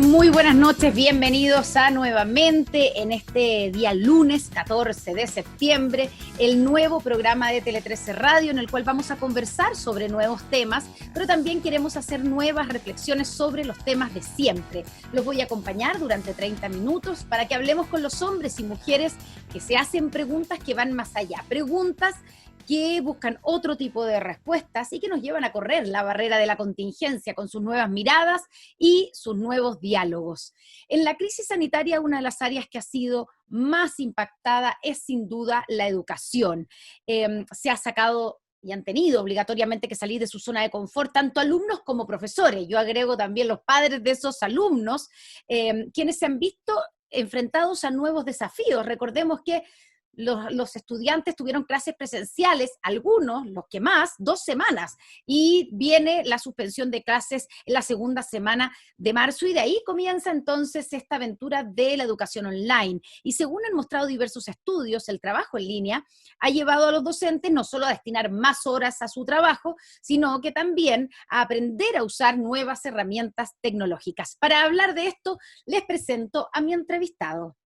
Muy buenas noches, bienvenidos a nuevamente en este día lunes 14 de septiembre, el nuevo programa de Tele 13 Radio en el cual vamos a conversar sobre nuevos temas, pero también queremos hacer nuevas reflexiones sobre los temas de siempre. Los voy a acompañar durante 30 minutos para que hablemos con los hombres y mujeres que se hacen preguntas que van más allá, preguntas que buscan otro tipo de respuestas y que nos llevan a correr la barrera de la contingencia con sus nuevas miradas y sus nuevos diálogos. En la crisis sanitaria, una de las áreas que ha sido más impactada es sin duda la educación. Se ha sacado y han tenido obligatoriamente que salir de su zona de confort, tanto alumnos como profesores. Yo agrego también los padres de esos alumnos, quienes se han visto enfrentados a nuevos desafíos. Recordemos que los estudiantes tuvieron clases presenciales, algunos, los que más, 2 semanas, y viene la suspensión de clases en la segunda semana de marzo, y de ahí comienza entonces esta aventura de la educación online. Y según han mostrado diversos estudios, el trabajo en línea ha llevado a los docentes no solo a destinar más horas a su trabajo, sino que también a aprender a usar nuevas herramientas tecnológicas. Para hablar de esto, les presento a mi entrevistado.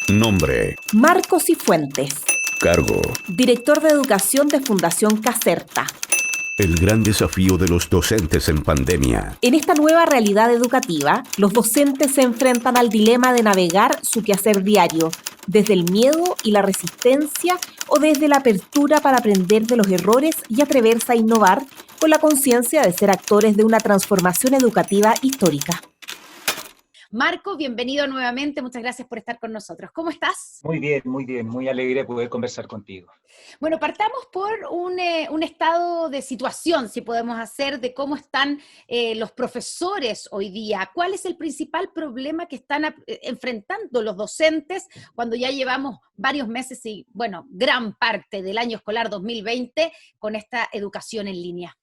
Nombre: Marcos Cifuentes. Cargo: Director de Educación de Fundación Caserta. el gran desafío de los docentes en pandemia. En esta nueva realidad educativa, los docentes se enfrentan al dilema de navegar su quehacer diario, desde el miedo y la resistencia o desde la apertura para aprender de los errores y atreverse a innovar con la conciencia de ser actores de una transformación educativa histórica. Marco, bienvenido nuevamente, muchas gracias por estar con nosotros. ¿Cómo estás? Muy bien, muy alegre de poder conversar contigo. Bueno, partamos por un estado de situación, si podemos hacer, de cómo están los profesores hoy día. ¿Cuál es el principal problema que están enfrentando los docentes cuando ya llevamos varios meses y, bueno, gran parte del año escolar 2020 con esta educación en línea?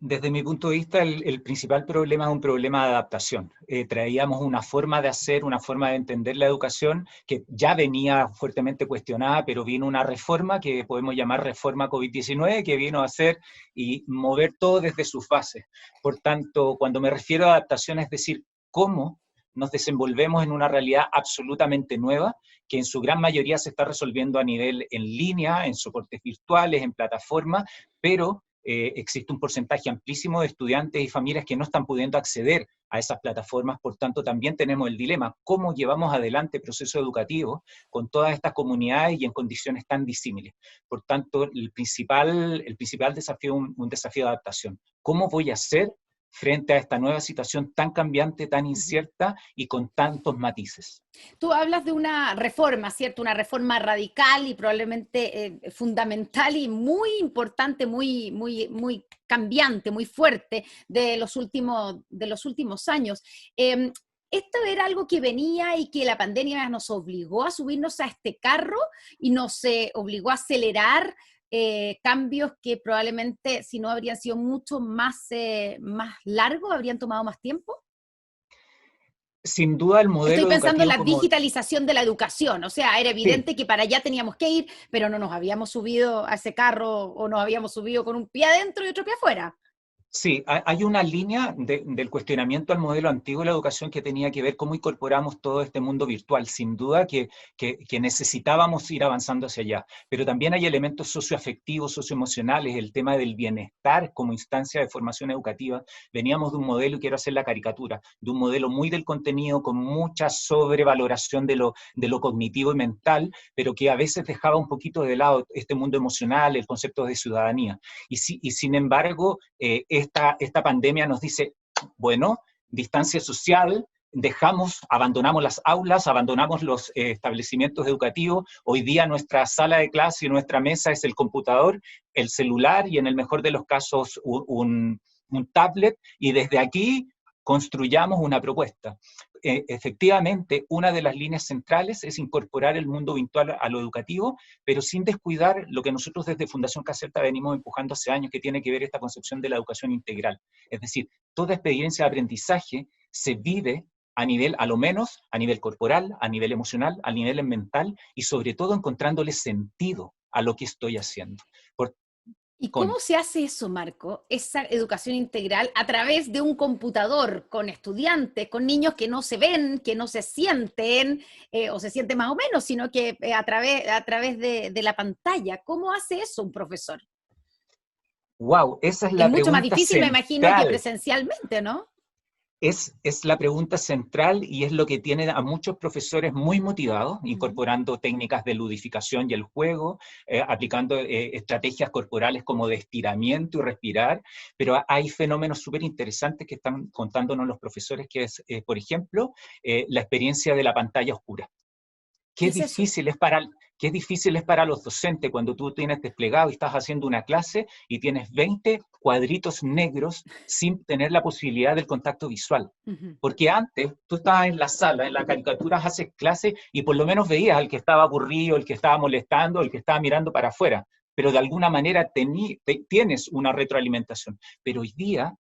Desde mi punto de vista, el principal problema es un problema de adaptación. Traíamos una forma de hacer, una forma de entender la educación que ya venía fuertemente cuestionada, pero vino una reforma que podemos llamar reforma COVID-19, que vino a hacer y mover todo desde sus bases. Por tanto, cuando me refiero a adaptación, es decir, cómo nos desenvolvemos en una realidad absolutamente nueva, que en su gran mayoría se está resolviendo a nivel en línea, en soportes virtuales, en plataformas, pero existe un porcentaje amplísimo de estudiantes y familias que no están pudiendo acceder a esas plataformas. Por tanto, también tenemos el dilema, ¿cómo llevamos adelante procesos educativos con todas estas comunidades y en condiciones tan disímiles? Por tanto, el principal desafío es un desafío de adaptación. ¿Cómo voy a hacer frente a esta nueva situación tan cambiante, tan incierta y con tantos matices? Tú hablas de una reforma, ¿cierto? Una reforma radical y probablemente fundamental y muy importante, muy cambiante, muy fuerte de los últimos años. Esto era algo que venía y que la pandemia nos obligó a subirnos a este carro y nos obligó a acelerar cambios que probablemente, si no habrían sido mucho más largos, habrían tomado más tiempo. Sin duda el Estoy modelo pensando en la educativo como... digitalización de la educación, o sea, era evidente Sí. que para allá teníamos que ir, pero no nos habíamos subido a ese carro o nos habíamos subido con un pie adentro y otro pie afuera. Sí, hay una línea del cuestionamiento al modelo antiguo de la educación que tenía que ver cómo incorporamos todo este mundo virtual. Sin duda que necesitábamos ir avanzando hacia allá, pero también hay elementos socioafectivos, socioemocionales, el tema del bienestar como instancia de formación educativa. Veníamos de un modelo, y quiero hacer la caricatura, de un modelo muy del contenido, con mucha sobrevaloración de lo cognitivo y mental, pero que a veces dejaba un poquito de lado este mundo emocional, el concepto de ciudadanía. Y sin embargo, esta pandemia nos dice, bueno, distancia social, abandonamos las aulas, abandonamos los establecimientos educativos. Hoy día nuestra sala de clase y nuestra mesa es el computador, el celular y en el mejor de los casos un tablet, y desde aquí construyamos una propuesta. Efectivamente, una de las líneas centrales es incorporar el mundo virtual a lo educativo, pero sin descuidar lo que nosotros desde Fundación Caserta venimos empujando hace años, que tiene que ver esta concepción de la educación integral. Es decir, toda experiencia de aprendizaje se vive a nivel, a lo menos, a nivel corporal, a nivel emocional, a nivel mental, y sobre todo encontrándole sentido a lo que estoy haciendo. ¿Y cómo se hace eso, Marco? Esa educación integral a través de un computador, con estudiantes, con niños que no se ven, que no se sienten, o se sienten más o menos, sino que a través de la pantalla. ¿Cómo hace eso un profesor? Wow, esa es Es la mucho más pregunta difícil, me imagino, que central. presencialmente, ¿no? Es la pregunta central y es lo que tiene a muchos profesores muy motivados, Ujú. incorporando técnicas de ludificación y el juego, aplicando estrategias corporales como de estiramiento y respirar, pero hay fenómenos súper interesantes que están contándonos los profesores, que es, por ejemplo, la experiencia de la pantalla oscura. ¿Qué Qué es eso? difícil es para, qué difícil es para los docentes cuando tú tienes desplegado y estás haciendo una clase y tienes 20 cuadritos negros sin tener la posibilidad del contacto visual. Ujú. Porque antes tú estabas en la sala, en las caricaturas haces clase y por lo menos veías al que estaba aburrido, el que estaba molestando, el que estaba mirando para afuera. Pero de alguna manera tienes una retroalimentación. Pero hoy día,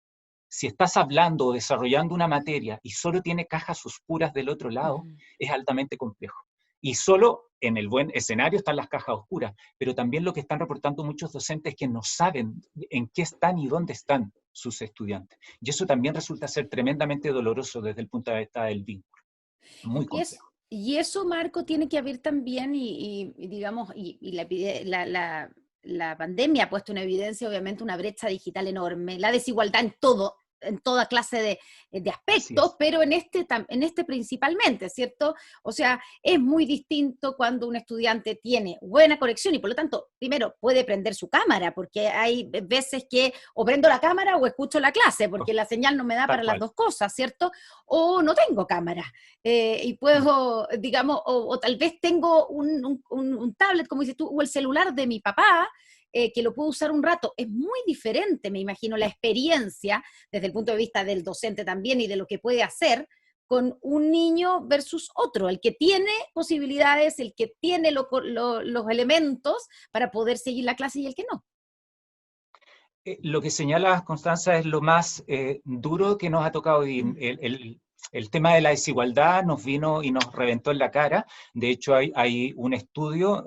si estás hablando o desarrollando una materia y solo tiene cajas oscuras del otro lado, Ujú. es altamente complejo. Y solo en el buen escenario están las cajas oscuras, pero también lo que están reportando muchos docentes es que no saben en qué están y dónde están sus estudiantes. Y eso también resulta ser tremendamente doloroso desde el punto de vista del vínculo. Muy Y, es, complejo. y eso, Marco, tiene que haber también, digamos, y la pandemia ha puesto en evidencia, obviamente, una brecha digital enorme, la desigualdad en todo, en toda clase de Así aspectos, es. pero en este principalmente, ¿cierto? O sea, es muy distinto cuando un estudiante tiene buena conexión y por lo tanto, primero, puede prender su cámara, porque hay veces que o prendo la cámara o escucho la clase, porque Oh, la señal no me da tal para las cual. dos cosas, ¿cierto? O no tengo cámara. Y Mm. puedo, digamos, o tal vez tengo un tablet, como dices tú, o el celular de mi papá, que lo puedo usar un rato. Es muy diferente, me imagino, la experiencia desde el punto de vista del docente también y de lo que puede hacer con un niño versus otro, el que tiene posibilidades, el que tiene los elementos para poder seguir la clase y el que no. Lo que señala Constanza es lo más duro que nos ha tocado vivir. Mm. El tema de la desigualdad nos vino y nos reventó en la cara. De hecho, hay un estudio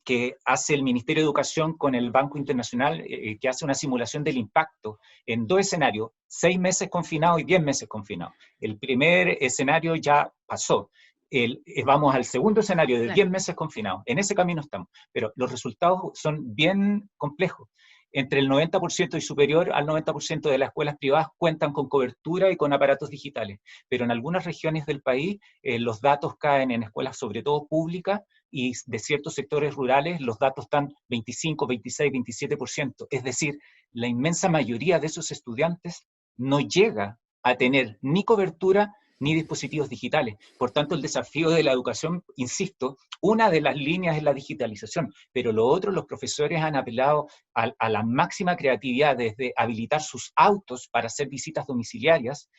que hace el Ministerio de Educación con el Banco Internacional, que hace una simulación del impacto en dos escenarios, 6 meses confinados y 10 meses confinados. El primer escenario ya pasó. Vamos al segundo escenario de Claro. 10 meses confinados. En ese camino estamos, pero los resultados son bien complejos. Entre el 90% y superior al 90% de las escuelas privadas cuentan con cobertura y con aparatos digitales, pero en algunas regiones del país los datos caen en escuelas, sobre todo públicas, y de ciertos sectores rurales los datos están 25, 26, 27%. Es decir, la inmensa mayoría de esos estudiantes no llega a tener ni cobertura ni dispositivos digitales. Por tanto, el desafío de la educación, insisto, una de las líneas es la digitalización, pero lo otro, los profesores han apelado a la máxima creatividad, desde habilitar sus autos para hacer visitas domiciliarias,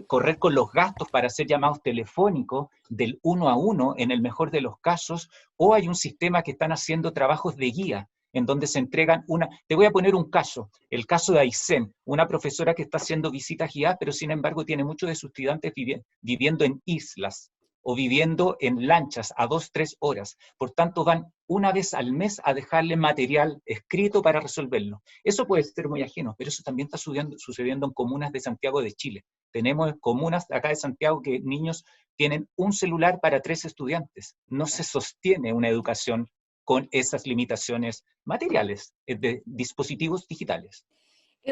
correr con los gastos para hacer llamados telefónicos del 1 a 1 en el mejor de los casos, o hay un sistema que están haciendo trabajos de guía en donde se entregan una... Te voy a poner un caso, el caso de Aysén, una profesora que está haciendo visitas guiadas, pero sin embargo tiene muchos de sus estudiantes viviendo en islas o viviendo en lanchas a 2, 3 horas. Por tanto, van una vez al mes a dejarle material escrito para resolverlo. Eso puede ser muy ajeno, pero eso también está sucediendo en comunas de Santiago de Chile. Tenemos comunas acá de Santiago que niños tienen un celular para 3 estudiantes. No se sostiene una educación con esas limitaciones materiales de dispositivos digitales.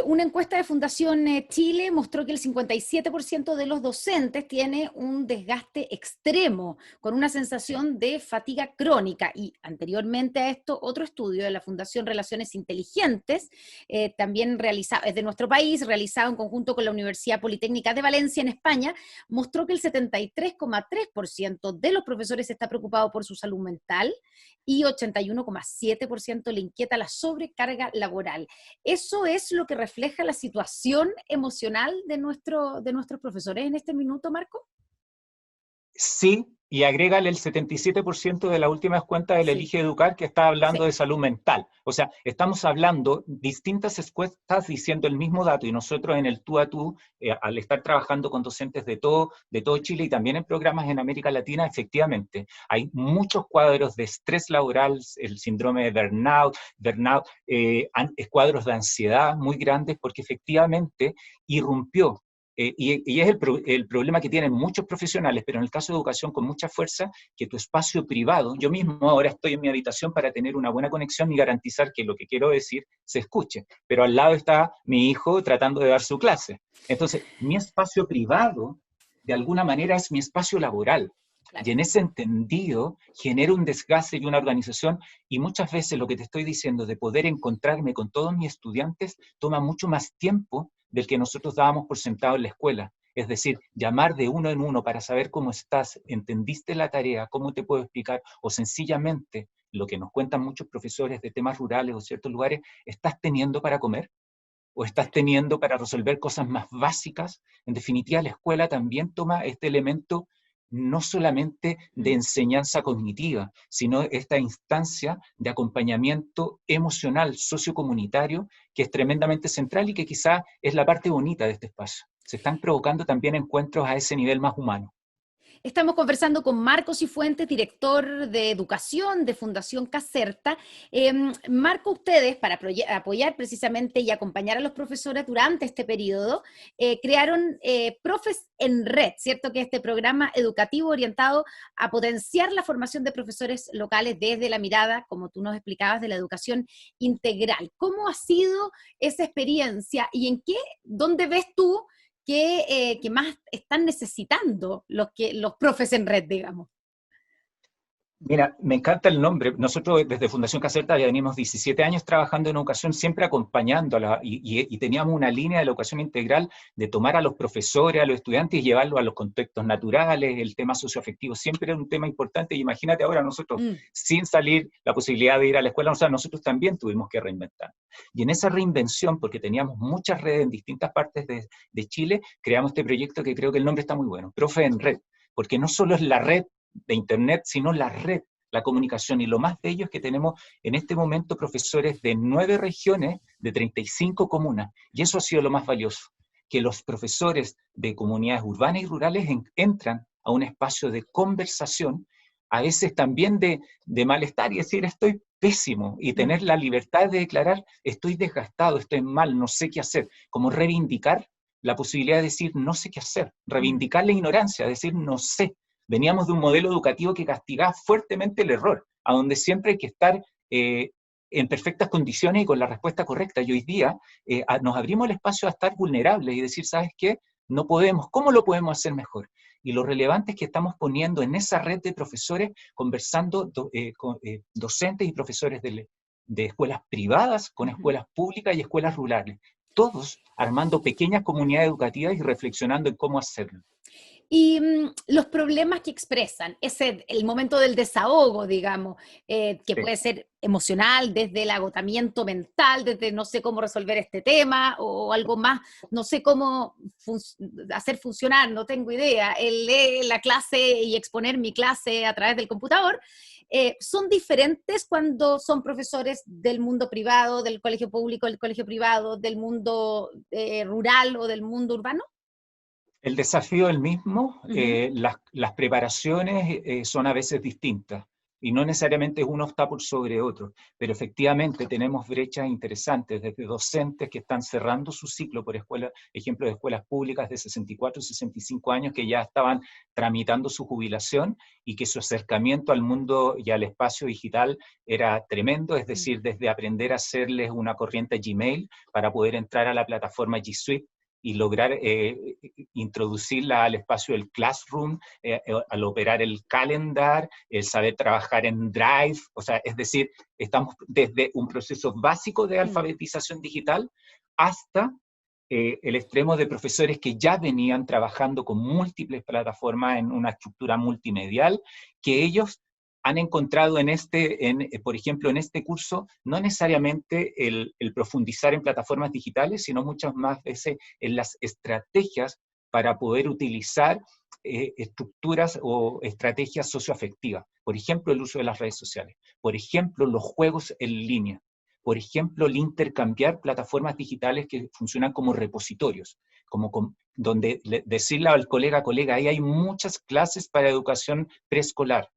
Una encuesta de Fundación Chile mostró que el 57% de los docentes tiene un desgaste extremo, con una Sí. sensación de fatiga crónica. Y anteriormente a esto, otro estudio de la Fundación Relaciones Inteligentes, también realizado, es de nuestro país, realizado en conjunto con la Universidad Politécnica de Valencia en España, mostró que el 73,3% de los profesores está preocupado por su salud mental y 81,7% le inquieta la sobrecarga laboral. Eso es lo que refleja la situación emocional de nuestros profesores en este minuto, Marco. Sí, Y agrégale el 77% de la última cuenta del Sí, Elige Educar que está hablando sí. de salud mental. O sea, estamos hablando distintas encuestas diciendo el mismo dato y nosotros en el tú a tú, al estar trabajando con docentes de todo Chile y también en programas en América Latina, efectivamente, hay muchos cuadros de estrés laboral, el síndrome de burnout, cuadros de ansiedad muy grandes porque efectivamente irrumpió y es el problema que tienen muchos profesionales, pero en el caso de educación con mucha fuerza, que tu espacio privado, yo mismo ahora estoy en mi habitación para tener una buena conexión y garantizar que lo que quiero decir se escuche, pero al lado está mi hijo tratando de dar su clase. Entonces, mi espacio privado, de alguna manera, es mi espacio laboral. Claro. Y en ese entendido genera un desgaste y una organización, y muchas veces lo que te estoy diciendo de poder encontrarme con todos mis estudiantes toma mucho más tiempo del que nosotros dábamos por sentado en la escuela. Es decir, llamar de uno en uno para saber cómo estás, entendiste la tarea, cómo te puedo explicar, o sencillamente, lo que nos cuentan muchos profesores de temas rurales o ciertos lugares, ¿estás teniendo para comer? ¿O estás teniendo para resolver cosas más básicas? En definitiva, la escuela también toma este elemento no solamente de enseñanza cognitiva, sino esta instancia de acompañamiento emocional, sociocomunitario, que es tremendamente central y que quizá es la parte bonita de este espacio. Se están provocando también encuentros a ese nivel más humano. Estamos conversando con Marco Cifuentes, director de educación de Fundación Caserta. Marco, ustedes, para apoyar precisamente y acompañar a los profesores durante este periodo, crearon Profes en Red, ¿cierto? Que es este programa educativo orientado a potenciar la formación de profesores locales desde la mirada, como tú nos explicabas, de la educación integral. ¿Cómo ha sido esa experiencia y dónde ves tú que más están necesitando los profes en red, digamos? Mira, me encanta el nombre. Nosotros desde Fundación Caserta ya venimos 17 años trabajando en educación, siempre acompañándola y teníamos una línea de la educación integral de tomar a los profesores, a los estudiantes y llevarlos a los contextos naturales, el tema socioafectivo siempre era un tema importante y imagínate ahora nosotros sin salir la posibilidad de ir a la escuela, o sea, nosotros también tuvimos que reinventar. Y en esa reinvención, porque teníamos muchas redes en distintas partes de Chile, creamos este proyecto que creo que el nombre está muy bueno, Profe en Red, porque no solo es la red de Internet, sino la red, la comunicación. Y lo más bello es que tenemos en este momento profesores de 9 regiones, de 35 comunas. Y eso ha sido lo más valioso, que los profesores de comunidades urbanas y rurales entran a un espacio de conversación, a veces también de malestar y decir estoy pésimo y tener la libertad de declarar estoy desgastado, estoy mal, no sé qué hacer, como reivindicar la posibilidad de decir no sé qué hacer, reivindicar la ignorancia, decir no sé. Veníamos de un modelo educativo que castigaba fuertemente el error, a donde siempre hay que estar en perfectas condiciones y con la respuesta correcta. Y hoy día nos abrimos el espacio a estar vulnerables y decir, ¿sabes qué? No podemos, ¿cómo lo podemos hacer mejor? Y lo relevante es que estamos poniendo en esa red de profesores, conversando con docentes y profesores de escuelas privadas con escuelas públicas y escuelas rurales. Todos armando pequeñas comunidades educativas y reflexionando en cómo hacerlo. Y los problemas que expresan, el momento del desahogo, digamos, que Sí. puede ser emocional, desde el agotamiento mental, desde no sé cómo resolver este tema, o algo más, no sé cómo hacer funcionar, no tengo idea, el leer la clase y exponer mi clase a través del computador, son diferentes cuando son profesores del mundo privado, del colegio público, del colegio privado, del mundo rural o del mundo urbano. El desafío es el mismo, las preparaciones son a veces distintas y no necesariamente uno está por sobre otro, pero efectivamente tenemos brechas interesantes desde docentes que están cerrando su ciclo por escuelas, ejemplo de escuelas públicas de 64 y 65 años que ya estaban tramitando su jubilación y que su acercamiento al mundo y al espacio digital era tremendo, es decir, desde aprender a hacerles una corriente Gmail para poder entrar a la plataforma G Suite y lograr introducirla al espacio del Classroom, al operar el calendar, el saber trabajar en Drive, o sea, es decir, estamos desde un proceso básico de alfabetización digital hasta el extremo de profesores que ya venían trabajando con múltiples plataformas en una estructura multimedial, que ellos han encontrado por ejemplo, en este curso, no necesariamente el profundizar en plataformas digitales, sino muchas más veces en las estrategias para poder utilizar estructuras o estrategias socioafectivas. Por ejemplo, el uso de las redes sociales. Por ejemplo, los juegos en línea. Por ejemplo, el intercambiar plataformas digitales que funcionan como repositorios, donde decirle al colega, ahí hay muchas clases para educación preescolar.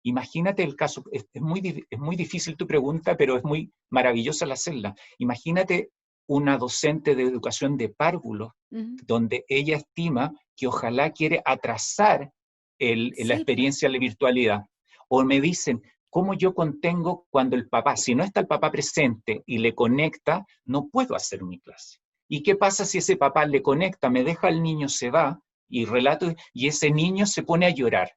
Imagínate el caso, es muy difícil tu pregunta, pero es muy maravillosa la hacerla. Imagínate una docente de educación de párvulos, donde ella estima que ojalá quiere atrasar la experiencia de la virtualidad. O me dicen, ¿cómo yo contengo cuando el papá, si no está el papá presente y le conecta, no puedo hacer mi clase? ¿Y qué pasa si ese papá le conecta, me deja al niño, se va, y ese niño se pone a llorar?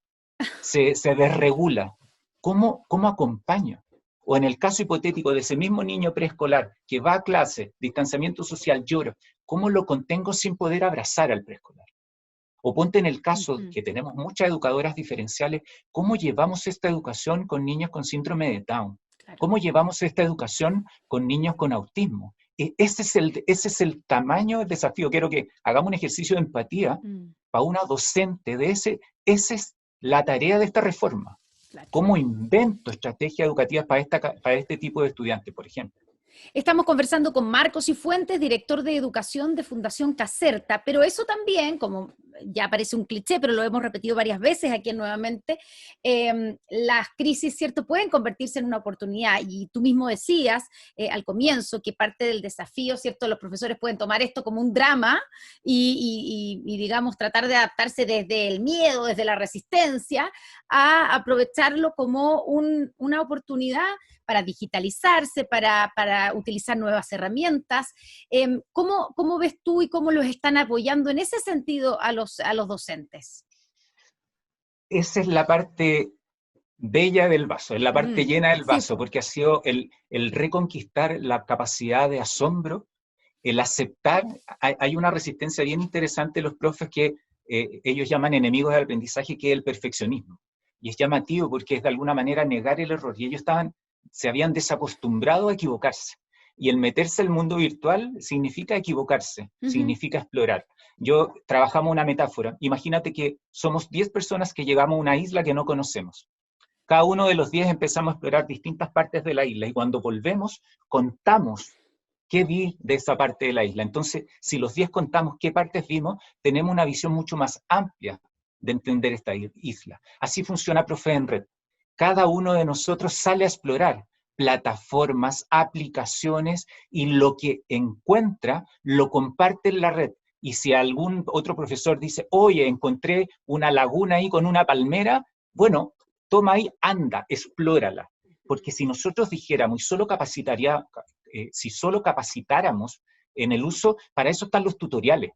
Se desregula. ¿Cómo acompaño? O en el caso hipotético de ese mismo niño preescolar que va a clase, distanciamiento social, llora, ¿cómo lo contengo sin poder abrazar al preescolar? O ponte en el caso que tenemos muchas educadoras diferenciales, ¿cómo llevamos esta educación con niños con síndrome de Down? Claro. ¿Cómo llevamos esta educación con niños con autismo? Ese es el tamaño del desafío. Quiero que hagamos un ejercicio de empatía para una docente de esa es la tarea de esta reforma. Claro. ¿Cómo invento estrategias educativas para este tipo de estudiantes, por ejemplo? Estamos conversando con Marcos Cifuentes, director de educación de Fundación Caserta, pero eso también, como ya parece un cliché, pero lo hemos repetido varias veces aquí nuevamente, las crisis, ¿cierto?, pueden convertirse en una oportunidad, y tú mismo decías al comienzo que parte del desafío, ¿cierto?, los profesores pueden tomar esto como un drama y digamos, tratar de adaptarse desde el miedo, desde la resistencia, a aprovecharlo como una oportunidad para digitalizarse, para utilizar nuevas herramientas. ¿Cómo ves tú y cómo los están apoyando en ese sentido a los docentes? Esa es la parte bella del vaso, es la parte llena del vaso, sí, porque ha sido el reconquistar la capacidad de asombro, el aceptar. Hay una resistencia bien interesante de los profes que ellos llaman enemigos del aprendizaje, que es el perfeccionismo. Y es llamativo porque es de alguna manera negar el error, y ellos se habían desacostumbrado a equivocarse. Y el meterse al mundo virtual significa equivocarse, significa explorar. Trabajamos una metáfora. Imagínate que somos 10 personas que llegamos a una isla que no conocemos. Cada uno de los 10 empezamos a explorar distintas partes de la isla, y cuando volvemos, contamos qué vi de esa parte de la isla. Entonces, si los 10 contamos qué partes vimos, tenemos una visión mucho más amplia de entender esta isla. Así funciona Profe en Red. Cada uno de nosotros sale a explorar plataformas, aplicaciones, y lo que encuentra lo comparte en la red. Y si algún otro profesor dice, oye, encontré una laguna ahí con una palmera, bueno, toma ahí, anda, explórala. Porque si nosotros dijéramos, si solo capacitáramos en el uso, para eso están los tutoriales.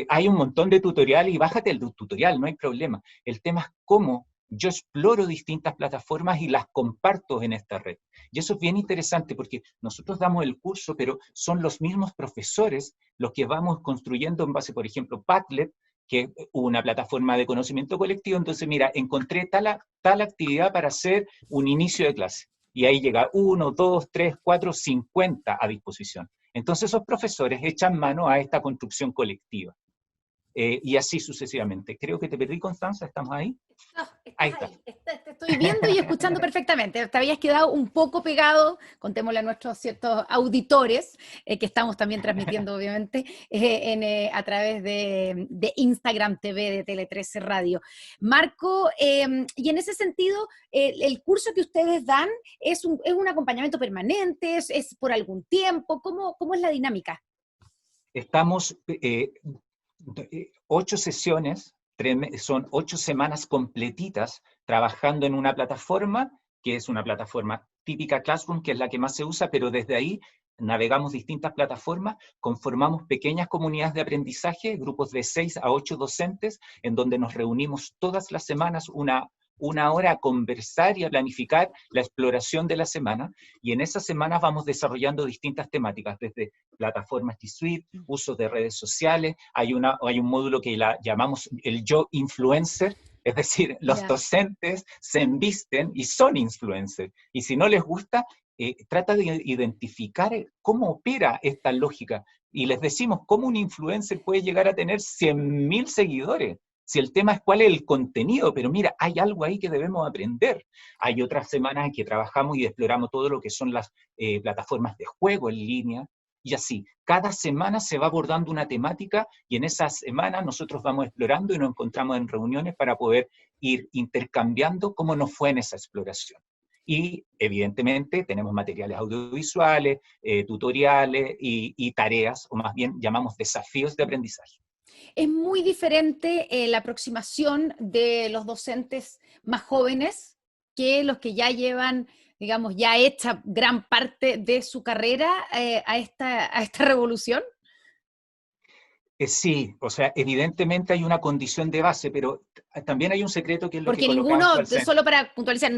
Hay un montón de tutoriales y bájate el tutorial, no hay problema. El tema es cómo yo exploro distintas plataformas y las comparto en esta red. Y eso es bien interesante porque nosotros damos el curso, pero son los mismos profesores los que vamos construyendo en base, por ejemplo, Padlet, que es una plataforma de conocimiento colectivo. Entonces, mira, encontré tal actividad para hacer un inicio de clase. Y ahí llega 1, 2, 3, 4, 50 a disposición. Entonces esos profesores echan mano a esta construcción colectiva. Y así sucesivamente. Creo que te perdí, Constanza, ¿estamos ahí? No, ahí está. Te estoy viendo y escuchando perfectamente. Te habías quedado un poco pegado, contémosle a nuestros ciertos auditores, que estamos también transmitiendo, obviamente, a través de Instagram TV de Tele 13 Radio. Marco, y en ese sentido, el curso que ustedes dan es un acompañamiento permanente, es por algún tiempo, ¿cómo es la dinámica? Estamos 8 sesiones, son 8 semanas completitas trabajando en una plataforma, que es una plataforma típica Classroom, que es la que más se usa, pero desde ahí navegamos distintas plataformas, conformamos pequeñas comunidades de aprendizaje, grupos de 6 a 8 docentes, en donde nos reunimos todas las semanas una hora a conversar y a planificar la exploración de la semana, y en esas semanas vamos desarrollando distintas temáticas, desde plataformas G Suite, uso de redes sociales, hay un módulo que llamamos el yo influencer, es decir, los docentes se embisten y son influencers, y si no les gusta, trata de identificar cómo opera esta lógica, Y les decimos cómo un influencer puede llegar a tener 100.000 seguidores. Si el tema es cuál es el contenido, pero mira, hay algo ahí que debemos aprender. Hay otras semanas en que trabajamos y exploramos todo lo que son las plataformas de juego en línea, y así. Cada semana se va abordando una temática y en esa semana nosotros vamos explorando y nos encontramos en reuniones para poder ir intercambiando cómo nos fue en esa exploración. Y evidentemente tenemos materiales audiovisuales, tutoriales y tareas, o más bien llamamos desafíos de aprendizaje. Es muy diferente la aproximación de los docentes más jóvenes que los que ya llevan, digamos, ya hecha gran parte de su carrera a esta revolución. Sí, o sea, evidentemente hay una condición de base, pero también hay un secreto que es lo Porque que colocabas ninguno, tú al centro. solo para puntualizar,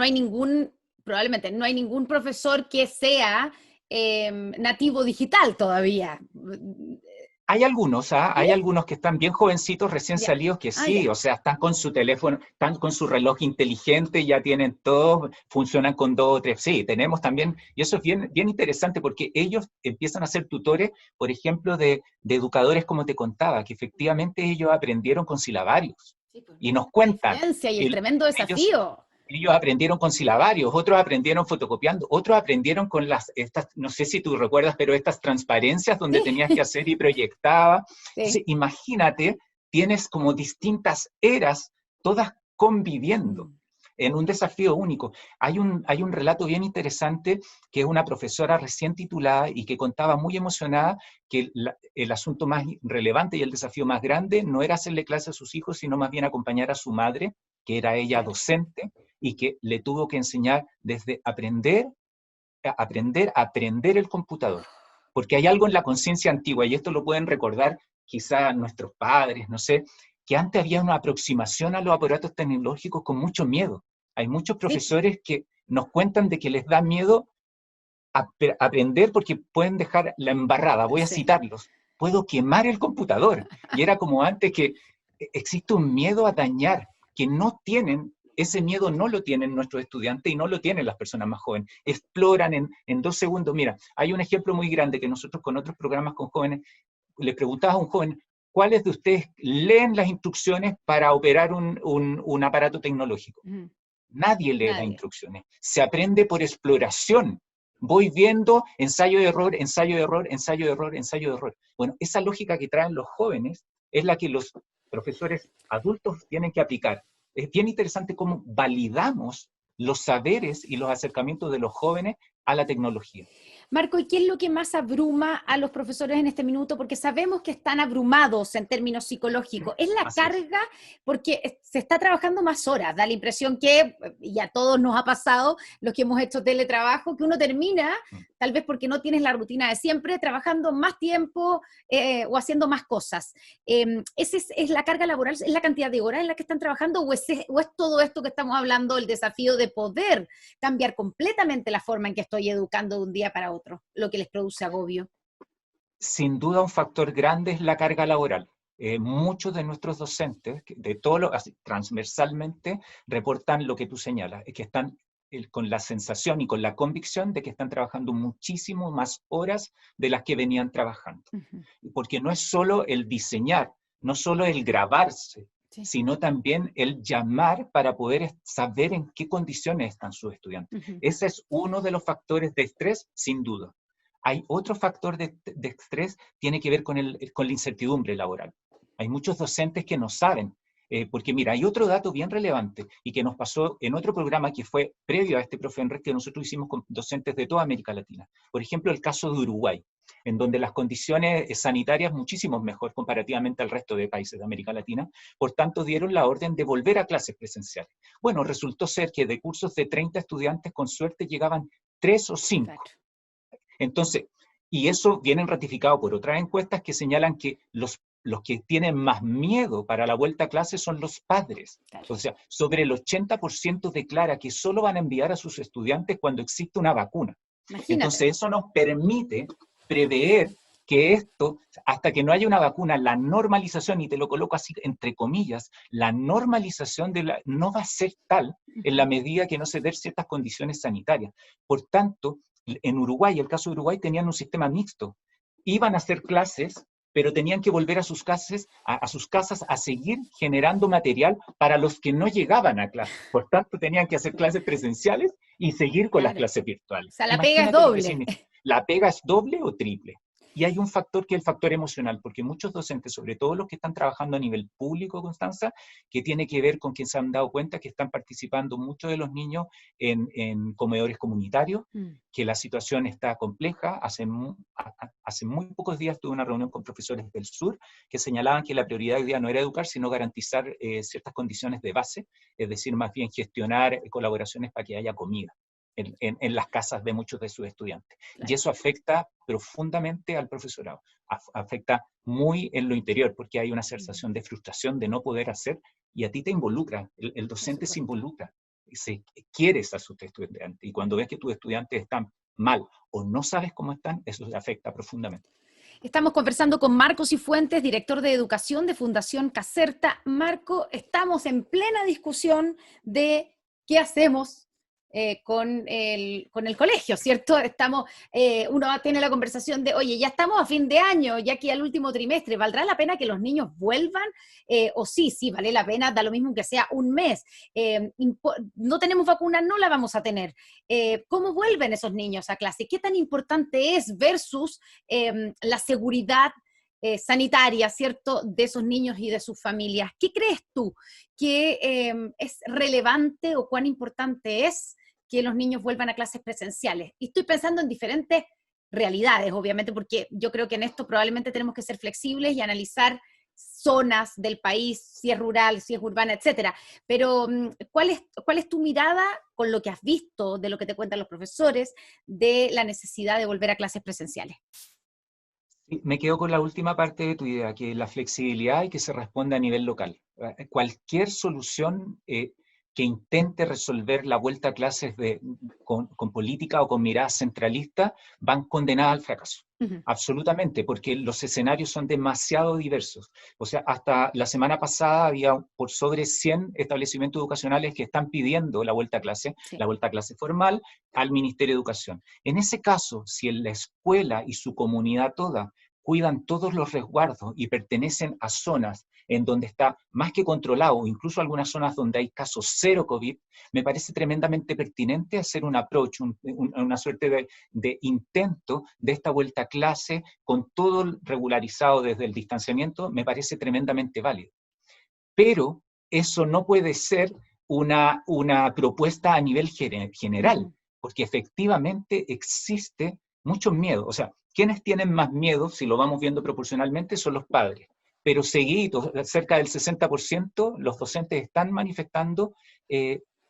probablemente no hay ningún profesor que sea nativo digital todavía. Hay algunos, ¿ah? ¿Sí? Hay algunos que están bien jovencitos, recién Ya. salidos, que Ah, sí, ya. o sea, están con su teléfono, están con su reloj inteligente, ya tienen todo, funcionan con 2 o 3. Sí, tenemos también, y eso es bien, bien interesante porque ellos empiezan a ser tutores, por ejemplo, de educadores, como te contaba, que efectivamente ellos aprendieron con silabarios Sí, pues, y nos la cuentan. diferencia y el El- tremendo ellos, desafío. ellos aprendieron con silabarios, otros aprendieron fotocopiando, otros aprendieron con estas, no sé si tú recuerdas, pero estas transparencias donde Sí, tenías que hacer y proyectaba. Entonces, sí. imagínate, tienes como distintas eras, todas conviviendo Mm. en un desafío único. Hay un relato bien interesante que es una profesora recién titulada y que contaba muy emocionada que el asunto más relevante y el desafío más grande no era hacerle clase a sus hijos, sino más bien acompañar a su madre, que era ella Claro. docente, y que le tuvo que enseñar desde aprender el computador. Porque hay algo en la conciencia antigua, y esto lo pueden recordar quizá nuestros padres, no sé, que antes había una aproximación a los aparatos tecnológicos con mucho miedo. Hay muchos Sí. profesores que nos cuentan de que les da miedo aprender porque pueden dejar la embarrada. Voy a Sí. citarlos. Puedo quemar el computador. Y era como antes que existe un miedo a dañar, que no tienen, ese miedo no lo tienen nuestros estudiantes y no lo tienen las personas más jóvenes. Exploran en 2 segundos. Mira, hay un ejemplo muy grande que nosotros con otros programas con jóvenes, le preguntaba a un joven, ¿cuáles de ustedes leen las instrucciones para operar un aparato tecnológico? Ujú. Nadie lee las Nadie. instrucciones. Se aprende por exploración. Voy viendo ensayo de error, ensayo de error, ensayo de error, ensayo de error. Bueno, esa lógica que traen los jóvenes es la que los profesores adultos tienen que aplicar. Es bien interesante cómo validamos los saberes y los acercamientos de los jóvenes a la tecnología. Marco, ¿y qué es lo que más abruma a los profesores en este minuto? Porque sabemos que están abrumados en términos psicológicos. ¿Es la Así es. carga? Porque se está trabajando más horas. Da la impresión que, y a todos nos ha pasado, los que hemos hecho teletrabajo, que uno termina, tal vez porque no tienes la rutina de siempre, trabajando más tiempo o haciendo más cosas. ¿Esa es la carga laboral? ¿Es la cantidad de horas en la que están trabajando? ¿O es todo esto que estamos hablando, el desafío de poder cambiar completamente la forma en que estoy educando de un día para otro, lo que les produce agobio? Sin duda un factor grande es la carga laboral. Muchos de nuestros docentes, de todo transversalmente, reportan lo que tú señalas, es que están con la sensación y con la convicción de que están trabajando muchísimo más horas de las que venían trabajando. Uh-huh. Porque no es solo el diseñar, no solo el grabarse, Sí. sino también el llamar para poder saber en qué condiciones están sus estudiantes. Uh-huh. Ese es uno de los factores de estrés, sin duda. Hay otro factor de estrés, tiene que ver con la incertidumbre laboral. Hay muchos docentes que no saben, porque mira, hay otro dato bien relevante y que nos pasó en otro programa que fue previo a este Profenred que nosotros hicimos con docentes de toda América Latina. Por ejemplo, el caso de Uruguay, en donde las condiciones sanitarias muchísimo mejor comparativamente al resto de países de América Latina, por tanto dieron la orden de volver a clases presenciales. Bueno, resultó ser que de cursos de 30 estudiantes, con suerte llegaban 3 o 5. Claro. Entonces, y eso viene ratificado por otras encuestas que señalan que los que tienen más miedo para la vuelta a clase son los padres. Claro. O sea, sobre el 80% declara que solo van a enviar a sus estudiantes cuando existe una vacuna. Imagínate. Entonces, eso nos permite prever que esto, hasta que no haya una vacuna, la normalización, y te lo coloco así entre comillas, la normalización no va a ser tal en la medida que no se den ciertas condiciones sanitarias. Por tanto, en Uruguay, el caso de Uruguay, tenían un sistema mixto. iban a hacer clases, pero tenían que volver a sus casas, a sus casas a seguir generando material para los que no llegaban a clase. Por tanto, tenían que hacer clases presenciales y seguir con las Claro. clases O virtuales. sea, la pega es Imagínate lo que doble. significa. La pega es doble o triple. Y hay un factor que es el factor emocional, porque muchos docentes, sobre todo los que están trabajando a nivel público, Constanza, que tiene que ver con que se han dado cuenta que están participando muchos de los niños en comedores comunitarios, que la situación está compleja. Hace muy pocos días tuve una reunión con profesores del sur que señalaban que la prioridad hoy día no era educar, sino garantizar ciertas condiciones de base, es decir, más bien gestionar colaboraciones para que haya comida en las casas de muchos de sus estudiantes. Claro. Y eso afecta profundamente al profesorado, afecta muy en lo interior, porque hay una sensación de frustración de no poder hacer, y a ti te involucra, el docente se involucra, se quieres a sus estudiantes, y cuando ves que tus estudiantes están mal o no sabes cómo están, eso te afecta profundamente. Estamos conversando con Marco Cifuentes, director de Educación de Fundación Caserta. Marco, estamos en plena discusión de qué hacemos con el colegio, ¿cierto? Uno tiene la conversación de, oye, ya estamos a fin de año, ya que al último trimestre, ¿valdrá la pena que los niños vuelvan? O sí, vale la pena, da lo mismo que sea un mes. No tenemos vacuna, no la vamos a tener. ¿Cómo vuelven esos niños a clase? ¿Qué tan importante es versus la seguridad sanitaria, ¿cierto?, de esos niños y de sus familias? ¿Qué crees tú que es relevante o cuán importante es que los niños vuelvan a clases presenciales? Y estoy pensando en diferentes realidades, obviamente, porque yo creo que en esto probablemente tenemos que ser flexibles y analizar zonas del país, si es rural, si es urbana, etcétera. Pero, ¿cuál es tu mirada con lo que has visto, de lo que te cuentan los profesores, de la necesidad de volver a clases presenciales? Me quedo con la última parte de tu idea, que la flexibilidad y que se responda a nivel local. Cualquier solución que intente resolver la vuelta a clases con política o con mirada centralista van condenadas al fracaso. Uh-huh. Absolutamente, porque los escenarios son demasiado diversos. O sea, hasta la semana pasada había por sobre 100 establecimientos educacionales que están pidiendo la vuelta a clase, sí, la vuelta a clase formal al Ministerio de Educación. En ese caso, si en la escuela y su comunidad toda cuidan todos los resguardos y pertenecen a zonas en donde está más que controlado, incluso algunas zonas donde hay casos cero COVID, me parece tremendamente pertinente hacer un approach, una suerte de intento de esta vuelta a clase con todo regularizado desde el distanciamiento, me parece tremendamente válido. Pero eso no puede ser una propuesta a nivel general, porque efectivamente existe mucho miedo. O sea, quienes tienen más miedo, si lo vamos viendo proporcionalmente, son los padres. Pero seguido, cerca del 60%, los docentes están manifestando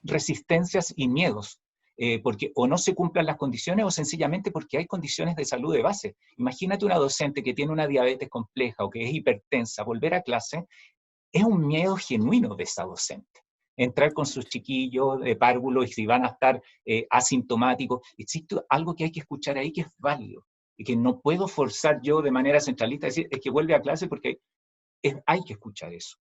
resistencias y miedos, porque o no se cumplan las condiciones o sencillamente porque hay condiciones de salud de base. Imagínate una docente que tiene una diabetes compleja o que es hipertensa, volver a clase, es un miedo genuino de esa docente. Entrar con sus chiquillos de párvulo y si van a estar asintomáticos. Existe algo que hay que escuchar ahí que es válido y que no puedo forzar yo de manera centralista a decir es que vuelve a clase porque hay que escuchar eso.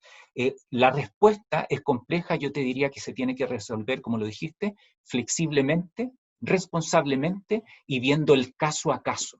La respuesta es compleja, yo te diría que se tiene que resolver, como lo dijiste, flexiblemente, responsablemente y viendo el caso a caso.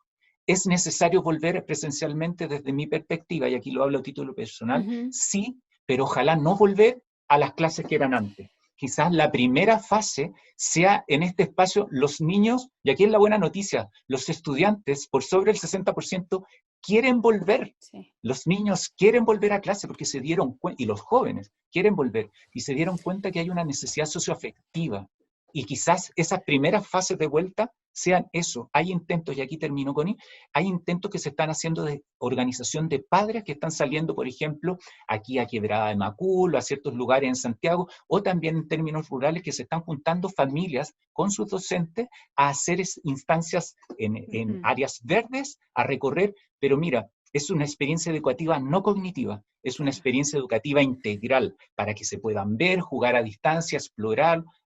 ¿Es necesario volver presencialmente desde mi perspectiva? Y aquí lo hablo a título personal. Sí, pero ojalá no volver a las clases que eran antes. Quizás la primera fase sea en este espacio los niños, y aquí es la buena noticia, los estudiantes por sobre el 60% quieren volver. Sí. Los niños quieren volver a clase porque se dieron cuenta, y los jóvenes quieren volver, y se dieron cuenta que hay una necesidad socioafectiva. Y quizás esas primeras fases de vuelta sean eso. Hay intentos, y aquí termino con hay intentos que se están haciendo de organización de padres que están saliendo, por ejemplo, aquí a Quebrada de Macul, a ciertos lugares en Santiago, o también en términos rurales que se están juntando familias con sus docentes a hacer instancias en áreas verdes, a recorrer, pero mira, es una experiencia educativa no cognitiva, es una experiencia educativa integral para que se puedan ver, jugar a distancia,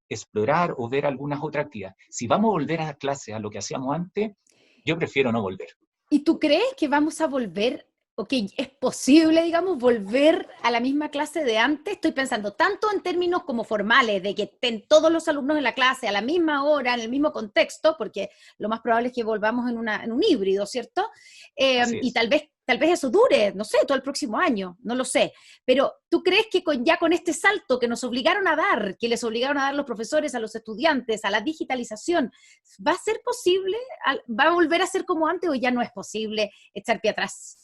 explorar o ver algunas otras actividades. Si vamos a volver a clase a lo que hacíamos antes, yo prefiero no volver. ¿Y tú crees que vamos a volver Ok, ¿es posible, digamos, volver a la misma clase de antes? Estoy pensando tanto en términos como formales, de que estén todos los alumnos en la clase a la misma hora, en el mismo contexto, porque lo más probable es que volvamos en un híbrido, ¿cierto? Así Y es. tal vez eso dure, no sé, todo el próximo año, no lo sé. Pero ¿tú crees que ya con este salto que nos obligaron a dar, que les obligaron a dar los profesores, a los estudiantes, a la digitalización, va a ser posible? ¿Va a volver a ser como antes o ya no es posible echar pie atrás?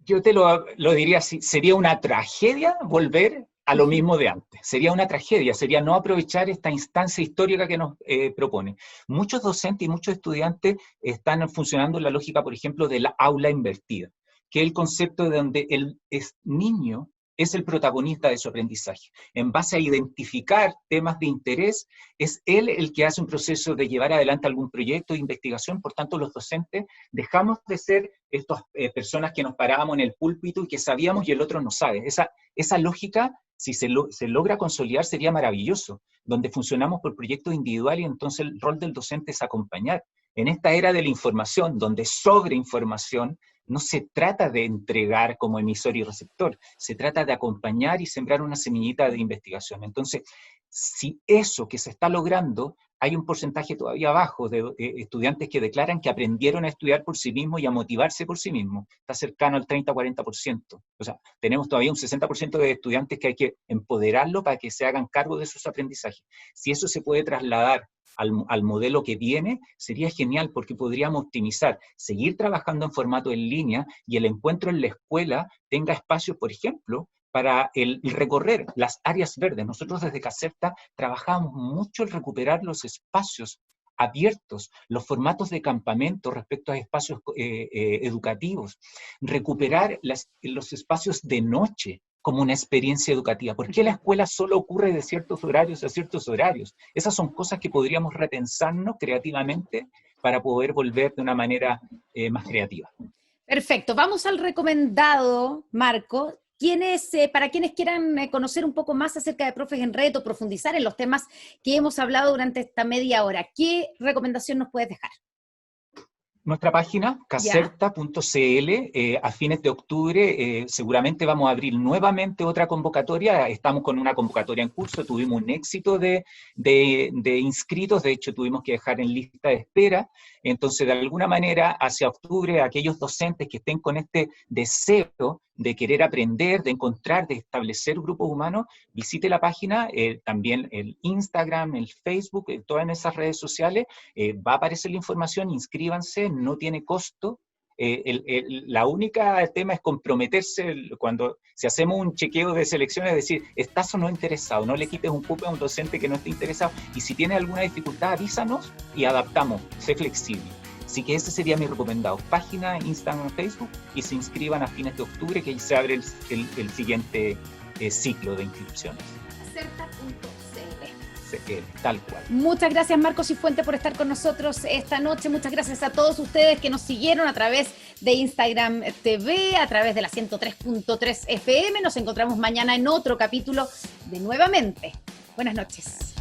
Yo te lo diría así, sería una tragedia volver a lo mismo de antes. Sería una tragedia, sería no aprovechar esta instancia histórica que nos propone. Muchos docentes y muchos estudiantes están funcionando en la lógica, por ejemplo, de la aula invertida, que es el concepto de donde el niño es el protagonista de su aprendizaje. En base a identificar temas de interés, es él el que hace un proceso de llevar adelante algún proyecto de investigación. Por tanto, los docentes dejamos de ser estas personas que nos parábamos en el púlpito y que sabíamos y el otro no sabe. Esa lógica, si se logra consolidar, sería maravilloso, donde funcionamos por proyectos individuales y entonces el rol del docente es acompañar. En esta era de la información, donde sobre información, no se trata de entregar como emisor y receptor, se trata de acompañar y sembrar una semillita de investigación. Entonces, si eso que se está logrando, hay un porcentaje todavía bajo de estudiantes que declaran que aprendieron a estudiar por sí mismos y a motivarse por sí mismos. Está cercano al 30-40%. O sea, tenemos todavía un 60% de estudiantes que hay que empoderarlo para que se hagan cargo de sus aprendizajes. Si eso se puede trasladar al modelo que viene, sería genial porque podríamos optimizar, seguir trabajando en formato en línea y el encuentro en la escuela tenga espacios, por ejemplo, para el recorrer las áreas verdes. Nosotros desde Caserta trabajamos mucho en recuperar los espacios abiertos, los formatos de campamento respecto a espacios educativos, recuperar los espacios de noche como una experiencia educativa. ¿Por qué la escuela solo ocurre de ciertos horarios a ciertos horarios? Esas son cosas que podríamos repensarnos creativamente para poder volver de una manera más creativa. Perfecto, vamos al recomendado, Marco. Para quienes quieran conocer un poco más acerca de Profes en Red o profundizar en los temas que hemos hablado durante esta media hora, ¿qué recomendación nos puedes dejar? Nuestra página, caserta.cl, a fines de octubre seguramente vamos a abrir nuevamente otra convocatoria. Estamos con una convocatoria en curso, tuvimos un éxito de inscritos, de hecho tuvimos que dejar en lista de espera. Entonces, de alguna manera, hacia octubre, aquellos docentes que estén con este deseo de querer aprender, de encontrar, de establecer grupos humanos, visite la página, también el Instagram, el Facebook, todas esas redes sociales, va a aparecer la información, inscríbanse, no tiene costo. La única tema es comprometerse cuando si hacemos un chequeo de selección, es decir, ¿estás o no interesado? No le quites un cupo a un docente que no esté interesado, y si tienes alguna dificultad, avísanos y adaptamos, sé flexible. Así que ese sería mi recomendado, página, Instagram, Facebook, y se inscriban a fines de octubre, que se abre el siguiente ciclo de inscripciones. Tal cual. Muchas gracias, Marcos Cifuentes, por estar con nosotros esta noche. Muchas gracias a todos ustedes que nos siguieron a través de Instagram TV, a través de la 103.3 FM. Nos encontramos mañana en otro capítulo de Nuevamente. Buenas noches.